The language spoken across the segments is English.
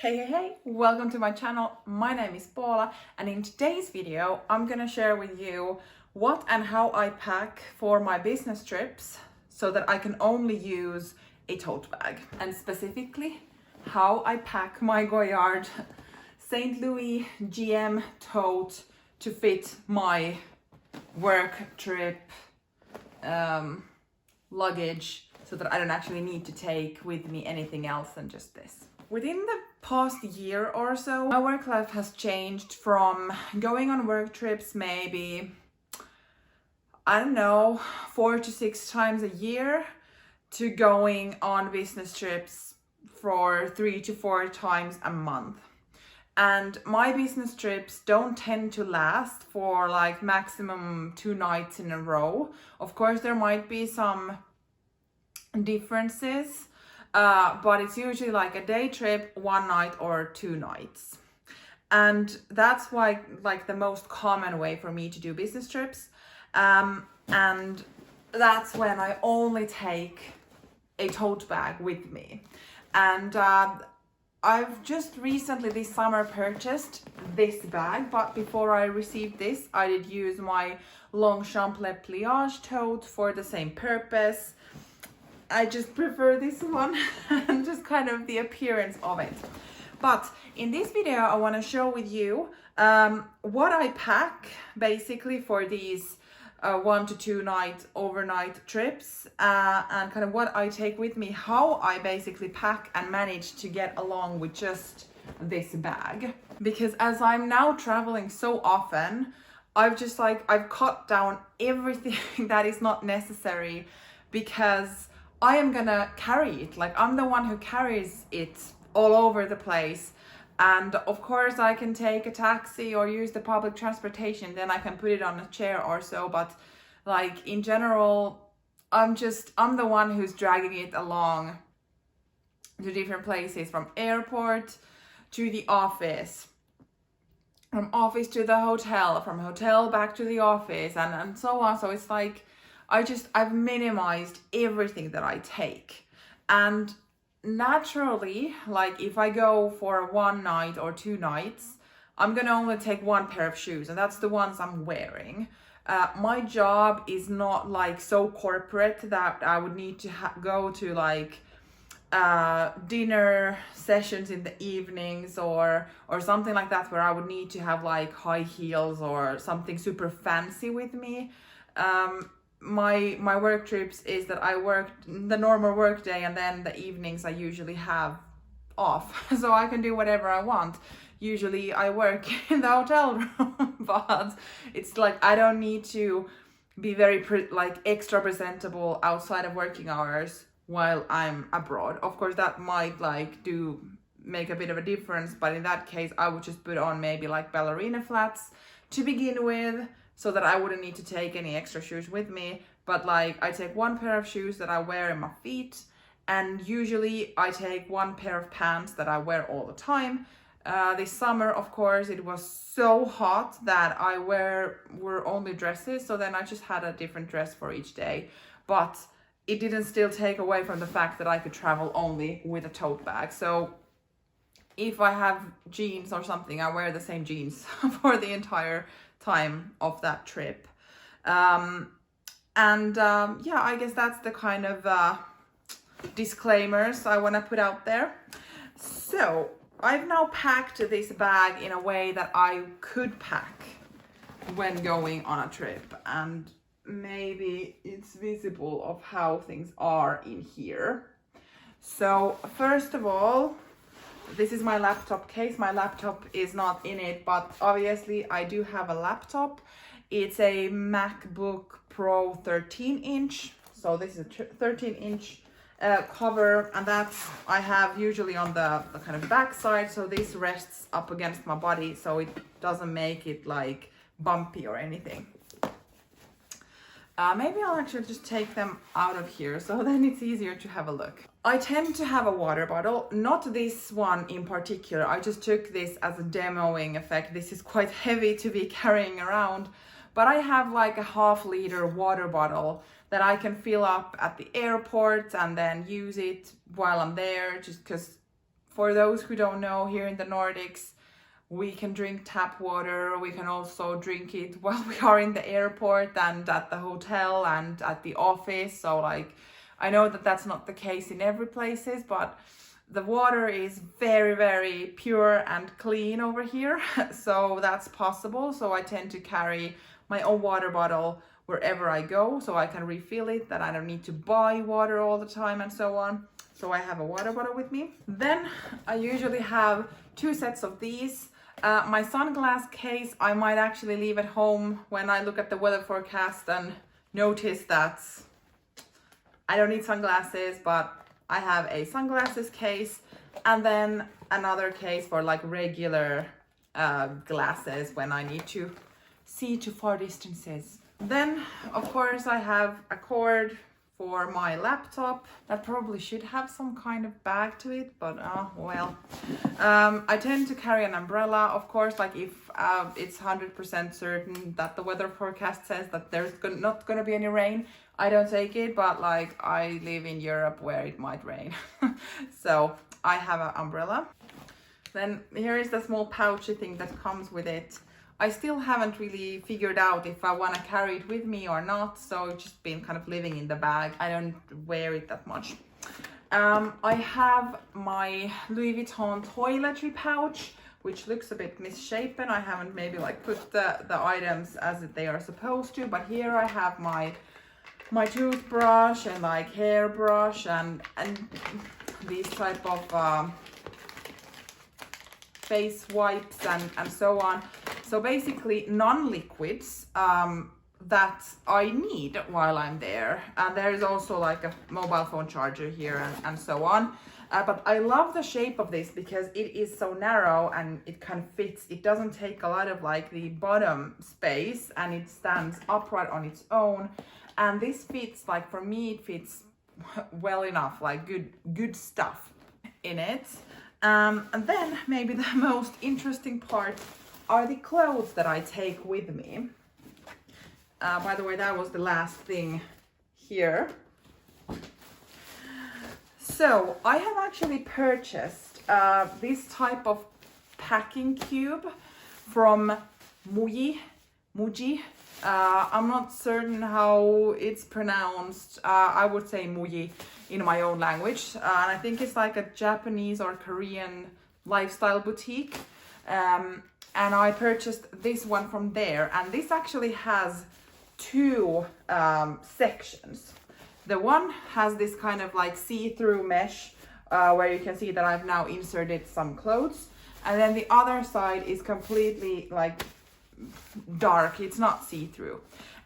Hey, welcome to my channel. My name is Paula, and in today's video I'm gonna share with you what and how I pack for my business trips so that I can only use a tote bag, and specifically how I pack my Goyard Saint Louis GM tote to fit my work trip luggage, so that I don't actually need to take with me anything else than just this. Within the past year or so, my work life has changed from going on work trips maybe, I don't know, 4 to 6 times a year to going on business trips for 3 to 4 times a month. And my business trips don't tend to last for like maximum 2 nights in a row. Of course, there might be some differences, but it's usually like a day trip, 1 night or 2 nights. And that's why like the most common way for me to do business trips. And that's when I only take a tote bag with me. And I've just recently this summer purchased this bag, but before I received this, I did use my Longchamp pliage tote for the same purpose. I just prefer this one and just kind of the appearance of it. But in this video, I want to show with you what I pack basically for these 1 to 2 night overnight trips, and kind of what I take with me, how I basically pack and manage to get along with just this bag. Because as I'm now traveling so often, I've cut down everything that is not necessary, because I am gonna carry it. Like, I'm the one who carries it all over the place. And of course I can take a taxi or use the public transportation, then I can put it on a chair or so. But like in general, I'm the one who's dragging it along to different places, from airport to the office, from office to the hotel, from hotel back to the office, and so on. So it's like, I've minimized everything that I take. And naturally, like if I go for 1 night or 2 nights, I'm gonna only take 1 pair of shoes, and that's the ones I'm wearing. My job is not like so corporate that I would need to go to like dinner sessions in the evenings or something like that, where I would need to have like high heels or something super fancy with me. My work trips is that I work the normal work day, and then the evenings I usually have off, so I can do whatever I want. Usually I work in the hotel room, but it's like I don't need to be very extra presentable outside of working hours while I'm abroad. Of course, that might make a bit of a difference, but in that case I would just put on maybe like ballerina flats to begin with, so that I wouldn't need to take any extra shoes with me. But like I take 1 pair of shoes that I wear in my feet, and usually I take 1 pair of pants that I wear all the time. This summer, of course, it was so hot that I were only dresses, so then I just had a different dress for each day. But it didn't still take away from the fact that I could travel only with a tote bag. So if I have jeans or something, I wear the same jeans for the entire time of that trip. Yeah, I guess that's the kind of disclaimers I want to put out there. So I've now packed this bag in a way that I could pack when going on a trip, and maybe it's visible of how things are in here. So first of all, this is my laptop case. My laptop is not in it, but obviously I do have a laptop. It's a MacBook Pro 13-inch. So this is a 13-inch cover, and that's I have usually on the kind of back side. So this rests up against my body, so it doesn't make it like bumpy or anything. Maybe I'll actually just take them out of here, so then it's easier to have a look. I tend to have a water bottle, not this one in particular. I just took this as a demoing effect. This is quite heavy to be carrying around, but I have like a half-liter water bottle that I can fill up at the airport and then use it while I'm there, just because For those who don't know, here in the Nordics, we can drink tap water. We can also drink it while we are in the airport and at the hotel and at the office. So like, I know that that's not the case in every places, but the water is very, very pure and clean over here. So that's possible. So I tend to carry my own water bottle wherever I go, so I can refill it, that I don't need to buy water all the time and so on. So I have a water bottle with me. Then I usually have 2 sets of these. My sunglass case, I might actually leave at home when I look at the weather forecast and notice that I don't need sunglasses, but I have a sunglasses case, and then another case for like regular glasses when I need to see to far distances. Then, of course, I have a cord for my laptop. That probably should have some kind of bag to it, but well. I tend to carry an umbrella, of course, like if it's 100% certain that the weather forecast says that there's not going to be any rain, I don't take it, but like I live in Europe where it might rain. So I have an umbrella. Then here is the small pouchy thing that comes with it. I still haven't really figured out if I want to carry it with me or not, so it's just been kind of living in the bag. I don't wear it that much. I have my Louis Vuitton toiletry pouch, which looks a bit misshapen. I haven't maybe like put the items as they are supposed to, but here I have my toothbrush and like hairbrush and these type of face wipes and so on. So basically non-liquids that I need while I'm there. And there is also like a mobile phone charger here and so on. But I love the shape of this because it is so narrow and it kind of fits. It doesn't take a lot of like the bottom space, and it stands upright on its own. And this fits, like for me, it fits well enough, like good stuff in it. And then maybe the most interesting part are the clothes that I take with me. By the way, that was the last thing here. So I have actually purchased this type of packing cube from Muji. I'm not certain how it's pronounced. I would say Muji in my own language. And I think it's like a Japanese or Korean lifestyle boutique. And I purchased this one from there. And this actually has 2 sections. The one has this kind of like see-through mesh where you can see that I've now inserted some clothes. And then the other side is completely like dark. It's not see-through.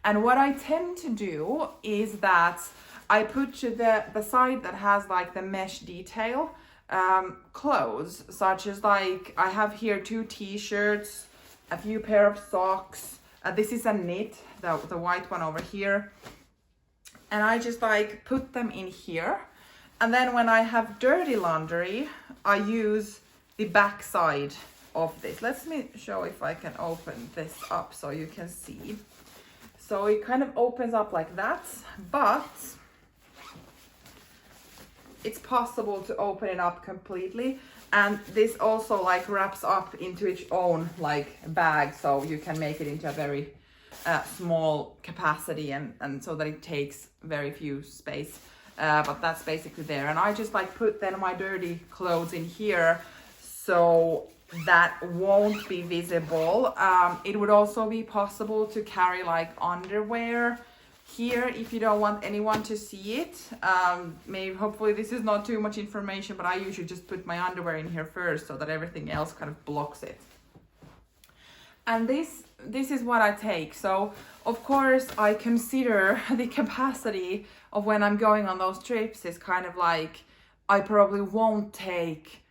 And what I tend to do is that I put to the side that has like the mesh detail clothes, such as like I have here 2 t-shirts, a few pair of socks. This is a knit, the white one over here. And I just like put them in here. And then when I have dirty laundry, I use the back side of this. Let me show if I can open this up so you can see. So it kind of opens up like that, but it's possible to open it up completely. And this also like wraps up into its own like bag, so you can make it into a very small capacity and so that it takes very few space. But that's basically there. And I just like put then my dirty clothes in here so that won't be visible. It would also be possible to carry like underwear here if you don't want anyone to see it. Maybe hopefully this is not too much information, but I usually just put my underwear in here first so that everything else kind of blocks it. And this is what I take. So of course I consider the capacity of when I'm going on those trips is kind of like, I probably won't take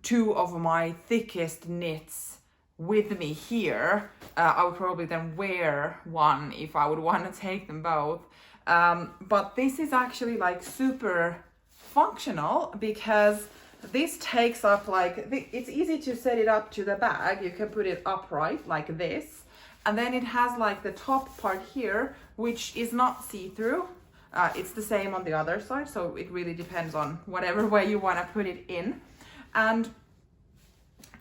2 of my thickest knits with me here. I would probably then wear one if I would want to take them both. But this is actually like super functional because this takes up like, it's easy to set it up to the bag. You can put it upright like this. And then it has like the top part here, which is not see-through. It's the same on the other side. So it really depends on whatever way you want to put it in. And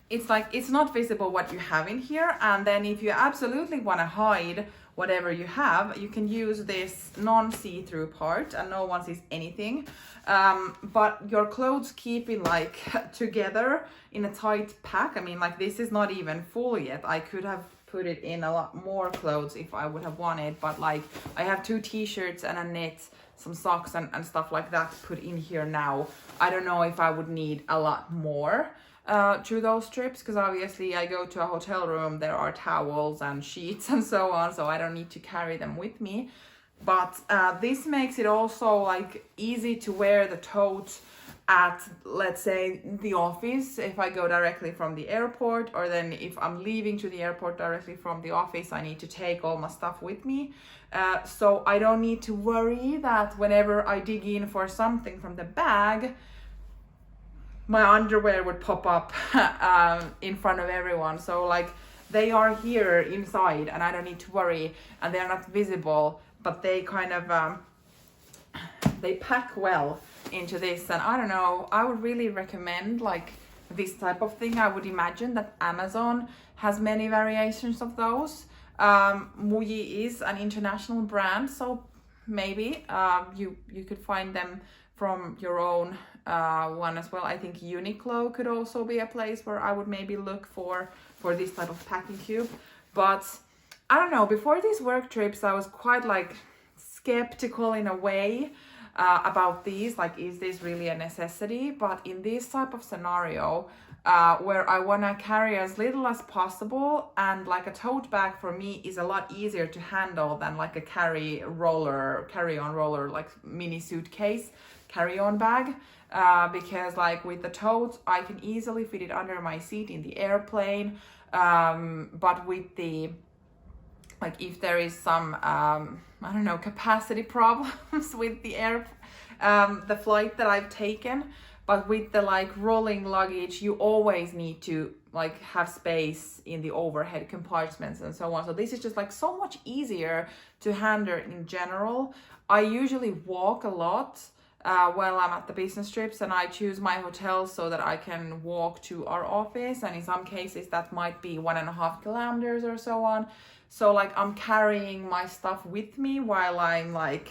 it's like, it's not visible what you have in here. And then if you absolutely want to hide whatever you have, you can use this non-see-through part and no one sees anything. But your clothes keep it like together in a tight pack. I mean, like, this is not even full yet. I could have put it in a lot more clothes if I would have wanted, but like, I have 2 t-shirts and a knit, some socks and stuff like that put in here now. I don't know if I would need a lot more to those trips, because obviously I go to a hotel room, there are towels and sheets and so on, so I don't need to carry them with me. But this makes it also like easy to wear the tote at, let's say, the office if I go directly from the airport, or then if I'm leaving to the airport directly from the office, I need to take all my stuff with me. So I don't need to worry that whenever I dig in for something from the bag, my underwear would pop up in front of everyone. So like, they are here inside and I don't need to worry, and they're not visible, but they kind of they pack well into this. And I don't know, I would really recommend like this type of thing. I would imagine that Amazon has many variations of those. Muji is an international brand, so maybe you could find them from your own one as well. I think Uniqlo could also be a place where I would maybe look for this type of packing cube. But I don't know, before these work trips I was quite like skeptical in a way about these, like, is this really a necessity? But in this type of scenario where I want to carry as little as possible, and like a tote bag for me is a lot easier to handle than like a carry-on roller, like mini suitcase carry-on bag, because like with the tote I can easily fit it under my seat in the airplane, but with the, like, if there is some I don't know, capacity problems with the flight that I've taken, but with the like rolling luggage you always need to like have space in the overhead compartments and so on. So this is just like so much easier to handle in general. I usually walk a lot while I'm at the business trips, and I choose my hotels so that I can walk to our office, and in some cases that might be 1.5 kilometers or so on. So like, I'm carrying my stuff with me while I'm like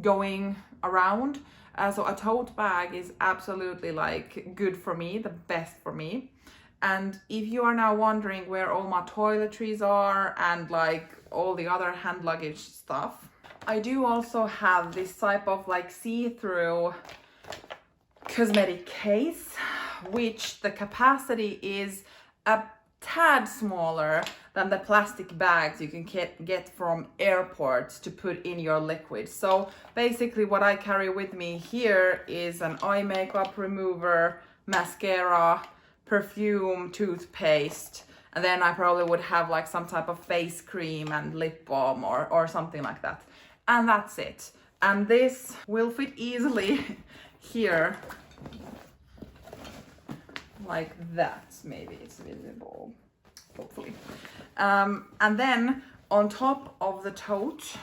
going around. So a tote bag is absolutely like good for me, the best for me. And if you are now wondering where all my toiletries are and like all the other hand luggage stuff, I do also have this type of like see-through cosmetic case, which the capacity is a tad smaller than the plastic bags you can get from airports to put in your liquid. So basically what I carry with me here is an eye makeup remover, mascara, perfume, toothpaste, and then I probably would have like some type of face cream and lip balm or something like that. And that's it. And this will fit easily here, like that. Maybe it's visible, hopefully. And then on top of the tote,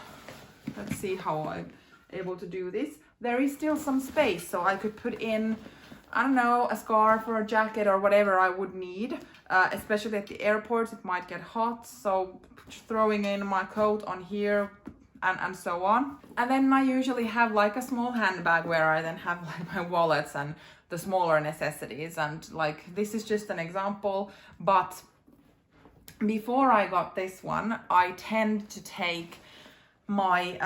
let's see how I'm able to do this. There is still some space, so I could put in, I don't know, a scarf or a jacket or whatever I would need, especially at the airports. It might get hot, so throwing in my coat on here and so on. And then I usually have like a small handbag where I then have like my wallets and the smaller necessities, and like this is just an example. But before I got this one, I tend to take my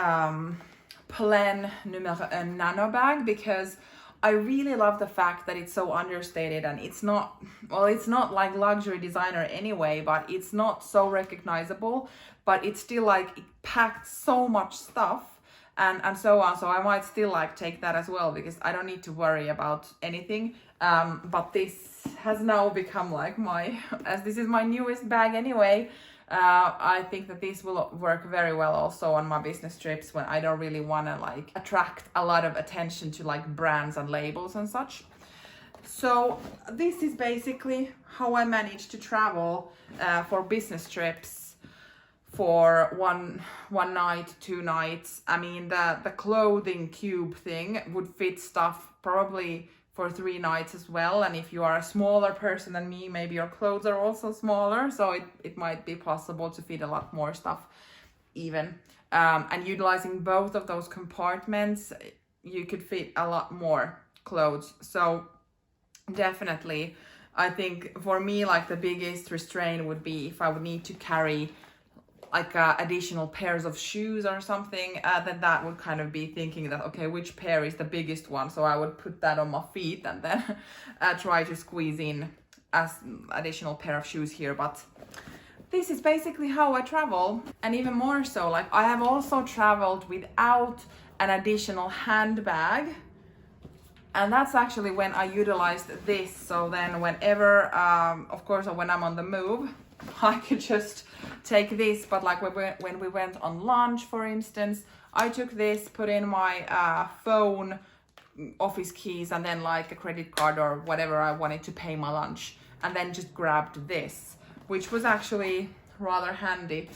Plein numero 1 nano bag, because I really love the fact that it's so understated, and it's not, well, it's not like luxury designer anyway, but it's not so recognizable, but it's still like, it packed so much stuff and so on. So I might still like take that as well, because I don't need to worry about anything. But this has now become like my, as this is my newest bag anyway, I think that this will work very well also on my business trips when I don't really want to like attract a lot of attention to like brands and labels and such. So this is basically how I manage to travel for business trips for one night, 2 nights. I mean, the clothing cube thing would fit stuff probably for 3 nights as well. And if you are a smaller person than me, maybe your clothes are also smaller, so it might be possible to fit a lot more stuff even. And utilizing both of those compartments, you could fit a lot more clothes. So definitely, I think for me, like the biggest restraint would be if I would need to carry like additional pairs of shoes or something, then that would kind of be thinking that, okay, which pair is the biggest one? So I would put that on my feet and then try to squeeze in as additional pair of shoes here. But this is basically how I travel. And even more so, like I have also traveled without an additional handbag. And that's actually when I utilized this. So then whenever, of course, when I'm on the move, I could just take this. But like when we went on lunch, for instance, I took this, put in my phone, office keys, and then like a credit card or whatever I wanted to pay my lunch, and then just grabbed this, which was actually rather handy.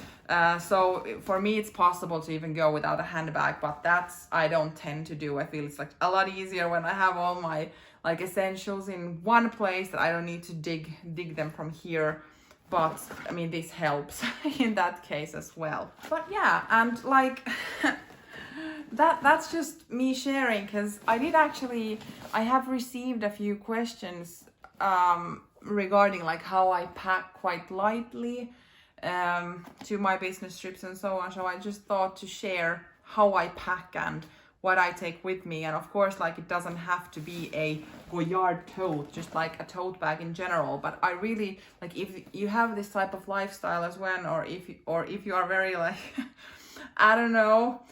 So for me, it's possible to even go without a handbag, but that's, I don't tend to do. I feel it's like a lot easier when I have all my like essentials in one place, that I don't need to dig them from here. But I mean, this helps in that case as well. But yeah, and like that's just me sharing, because I have received a few questions regarding like how I pack quite lightly to my business trips and so on. So I just thought to share how I pack and what I take with me. And of course, like it doesn't have to be a Goyard tote, just like a tote bag in general. But I really like, if you have this type of lifestyle as well, or if you are very like I don't know,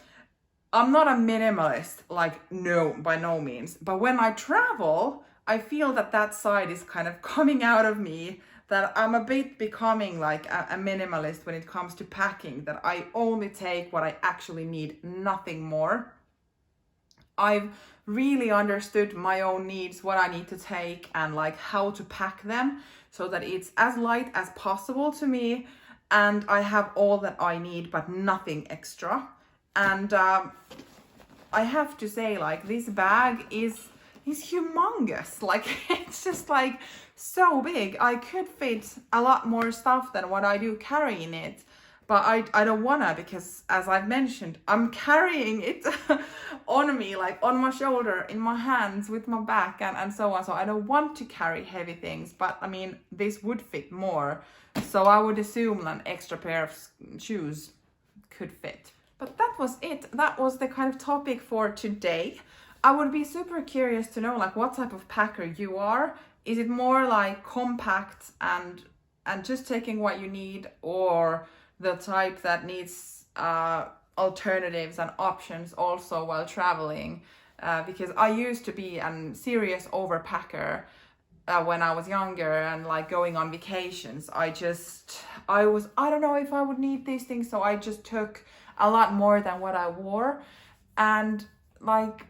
I'm not a minimalist, like no, by no means. But when I travel, I feel that side is kind of coming out of me, that I'm a bit becoming like a minimalist when it comes to packing, that I only take what I actually need, nothing more. I've really understood my own needs, what I need to take, and like how to pack them so that it's as light as possible to me, and I have all that I need but nothing extra. And I have to say, like, this bag is humongous. Like, it's just like so big. I could fit a lot more stuff than what I do carry in it, but I don't wanna, because as I've mentioned, I'm carrying it on me, like on my shoulder, in my hands, with my back, and so on. So I don't want to carry heavy things, but I mean, this would fit more. So I would assume an extra pair of shoes could fit. But that was it. That was the kind of topic for today. I would be super curious to know, like, what type of packer you are. Is it more like compact and just taking what you need, or the type that needs alternatives and options also while traveling? Because I used to be a serious overpacker when I was younger, and like going on vacations, I don't know if I would need these things, so I just took a lot more than what I wore. And like,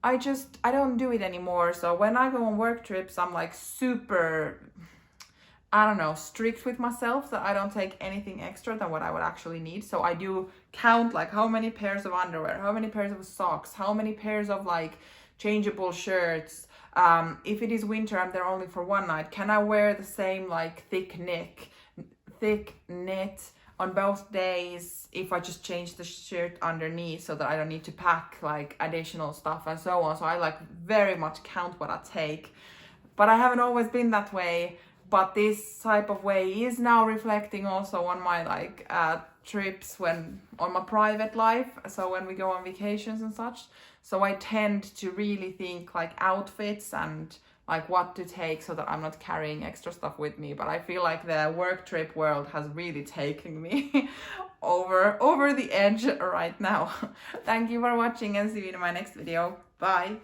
I don't do it anymore. So when I go on work trips, I'm like super, I don't know, strict with myself, that I don't take anything extra than what I would actually need. So I do count like how many pairs of underwear, how many pairs of socks, how many pairs of like changeable shirts. If it is winter, I'm there only for one night. Can I wear the same like thick knit on both days if I just change the shirt underneath, so that I don't need to pack like additional stuff and so on? So I like very much count what I take. But I haven't always been that way. But this type of way is now reflecting also on my like trips, on my private life. So when we go on vacations and such. So I tend to really think like outfits and like what to take, so that I'm not carrying extra stuff with me. But I feel like the work trip world has really taken me over the edge right now. Thank you for watching, and see you in my next video. Bye.